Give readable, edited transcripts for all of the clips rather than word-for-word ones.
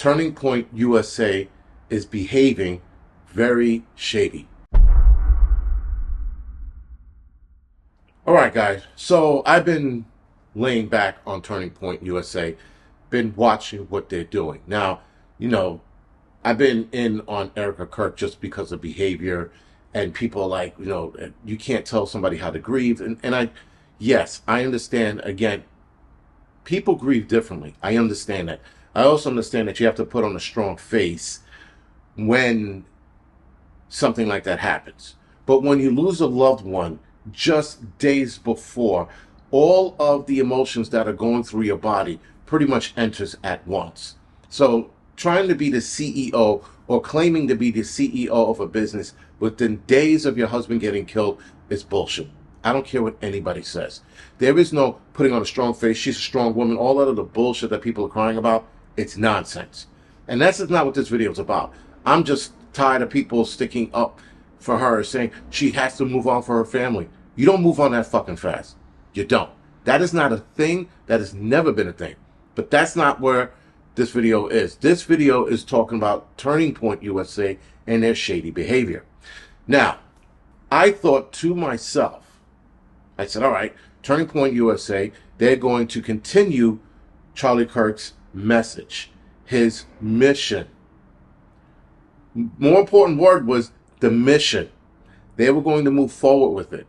Turning Point USA is behaving very shady. All right, guys. So I've been laying back on Turning Point USA, been watching what they're doing. Now, I've been in on Erica Kirk just because of behavior, and people are like, you can't tell somebody how to grieve. Yes, I understand. Again, people grieve differently. I understand that. I also understand that you have to put on a strong face when something like that happens. But when you lose a loved one just days before, all of the emotions that are going through your body pretty much enters at once. So trying to be the CEO or claiming to be the CEO of a business within days of your husband getting killed is bullshit. I don't care what anybody says. There is no putting on a strong face. She's a strong woman. All that other bullshit that people are crying about, it's nonsense. And that's just not what this video is about. I'm just tired of people sticking up for her, saying she has to move on for her family. You don't move on that fucking fast. You don't. That is not a thing. That has never been a thing. But that's not where this video is. This video is talking about Turning Point USA and their shady behavior. Now, I thought to myself, I said, all right, Turning Point USA, they're going to continue Charlie Kirk's message, his mission. More important word was the mission. They were going to move forward with it.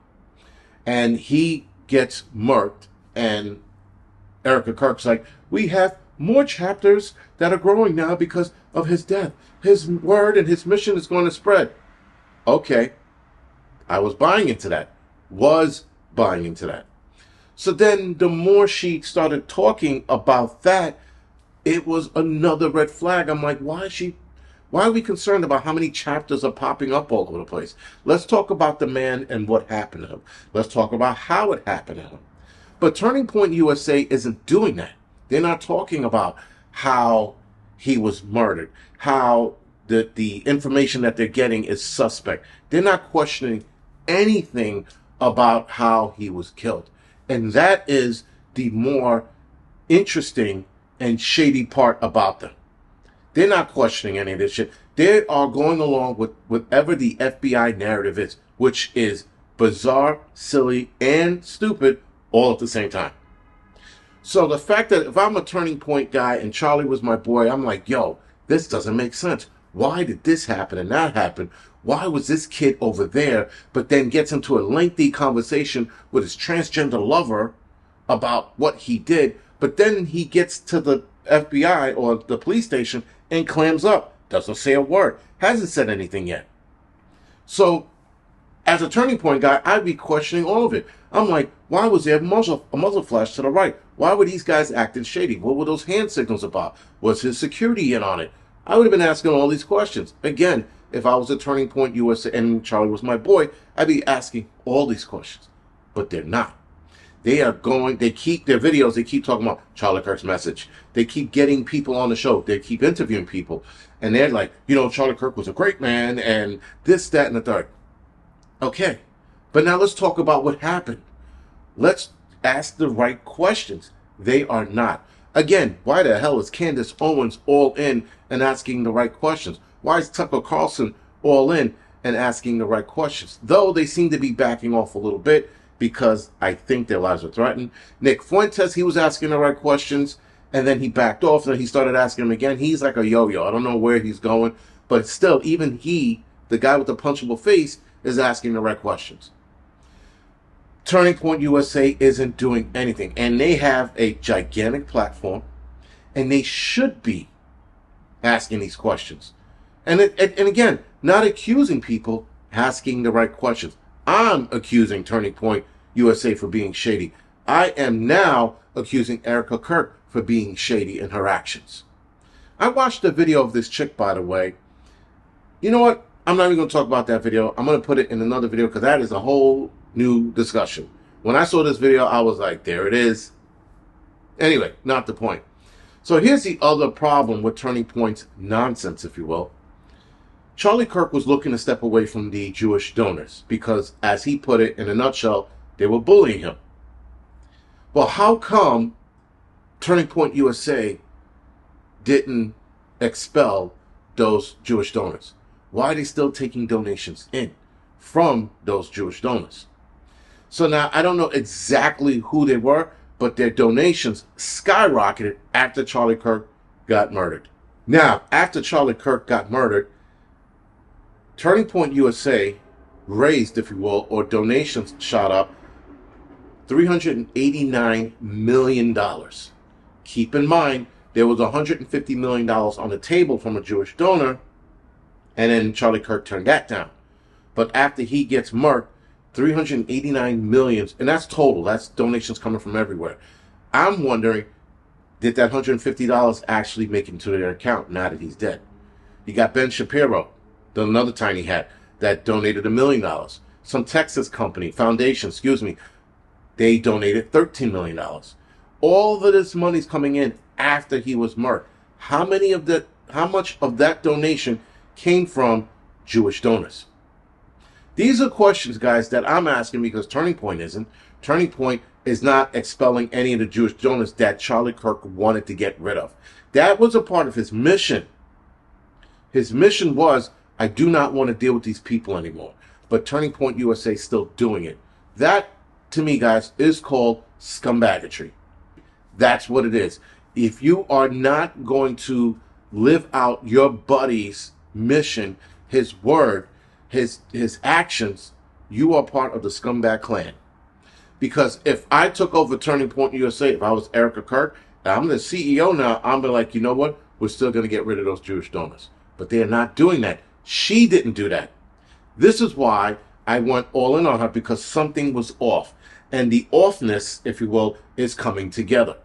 And he gets murked, and Erica Kirk's like, we have more chapters that are growing now because of his death. His word and his mission is going to spread. Okay. I was buying into that. So then the more she started talking about that, it was another red flag. I'm like, why are we concerned about how many chapters are popping up all over the place? Let's talk about the man and what happened to him. Let's talk about how it happened to him. But Turning Point USA isn't doing that. They're not talking about how he was murdered, how the information that they're getting is suspect. They're not questioning anything about how he was killed. And that is the more interesting and shady part about them. They're not questioning any of this shit. They are going along with whatever the FBI narrative is, which is bizarre, silly, and stupid all at the same time. So the fact that if I'm a Turning Point guy and Charlie was my boy, I'm like, yo, this doesn't make sense. Why did this happen and that happen? Why was this kid over there, but then gets into a lengthy conversation with his transgender lover about what he did, but then he gets to the FBI or the police station and clams up. Doesn't say a word. Hasn't said anything yet. So, as a Turning Point guy, I'd be questioning all of it. I'm like, why was there a muzzle flash to the right? Why were these guys acting shady? What were those hand signals about? Was his security in on it? I would have been asking all these questions. Again, if I was a Turning Point USA and Charlie was my boy, I'd be asking all these questions. But they're not. They keep their videos, they keep talking about Charlie Kirk's message. They keep getting people on the show. They keep interviewing people. And they're like, Charlie Kirk was a great man and this, that, and the third. Okay. But now let's talk about what happened. Let's ask the right questions. They are not. Again, why the hell is Candace Owens all in and asking the right questions? Why is Tucker Carlson all in and asking the right questions? Though they seem to be backing off a little bit because I think their lives are threatened. Nick Fuentes, he was asking the right questions, and then he backed off, and he started asking them again. He's like a yo-yo. I don't know where he's going, but still, even he, the guy with the punchable face, is asking the right questions. Turning Point USA isn't doing anything, and they have a gigantic platform, and they should be asking these questions. And again, not accusing people, asking the right questions. I'm accusing Turning Point USA for being shady. I am now accusing Erica Kirk for being shady in her actions. I watched a video of this chick, by the way. You know what? I'm not even going to talk about that video. I'm going to put it in another video because that is a whole new discussion. When I saw this video, I was like, there it is. Anyway, not the point. So here's the other problem with Turning Point's nonsense, if you will. Charlie Kirk was looking to step away from the Jewish donors because, as he put it in a nutshell, they were bullying him. Well, how come Turning Point USA didn't expel those Jewish donors? Why are they still taking donations in from those Jewish donors? So now I don't know exactly who they were, but their donations skyrocketed after Charlie Kirk got murdered. Now, after Charlie Kirk got murdered, Turning Point USA raised, if you will, or donations shot up $389 million. Keep in mind, there was $150 million on the table from a Jewish donor, and then Charlie Kirk turned that down. But after he gets murked, 389 million, and that's total. That's donations coming from everywhere. I'm wondering, did that $150 actually make it into their account now that he's dead? You got Ben Shapiro, another tiny hat, that donated $1 million. Some Texas company, foundation, they donated $13 million. All of this money's coming in after he was murdered. How much of that donation came from Jewish donors? These are questions, guys, that I'm asking because Turning Point isn't. Turning Point is not expelling any of the Jewish donors that Charlie Kirk wanted to get rid of. That was a part of his mission. His mission was, I do not want to deal with these people anymore. But Turning Point USA is still doing it. That, to me, guys, is called scumbaggery. That's what it is. If you are not going to live out your buddy's mission, his word, his actions, you are part of the scumbag clan. Because if I took over Turning Point USA, if I was Erica Kirk, and I'm the CEO now, I'm like, you know what? We're still going to get rid of those Jewish donors. But they're not doing that. She didn't do that. This is why I went all in on her, because something was off. And the offness, if you will, is coming together.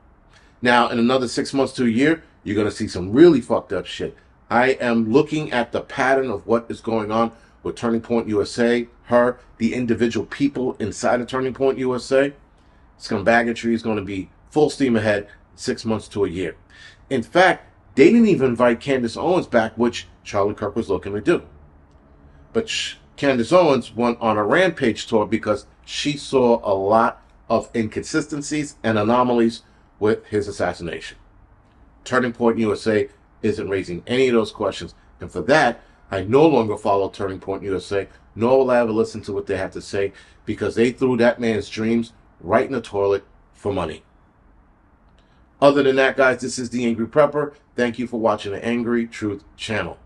Now, in another 6 months to a year, you're going to see some really fucked up shit. I am looking at the pattern of what is going on with Turning Point USA, her, the individual people inside of Turning Point USA. Scumbaggery is going to be full steam ahead 6 months to a year. In fact, they didn't even invite Candace Owens back, which Charlie Kirk was looking to do. But Candace Owens went on a rampage tour because she saw a lot of inconsistencies and anomalies with his assassination. Turning Point USA isn't raising any of those questions, and for that, I no longer follow Turning Point USA, nor will I ever listen to what they have to say, because they threw that man's dreams right in the toilet for money. Other than that, guys, this is The Angry Prepper. Thank you for watching the Angry Truth channel.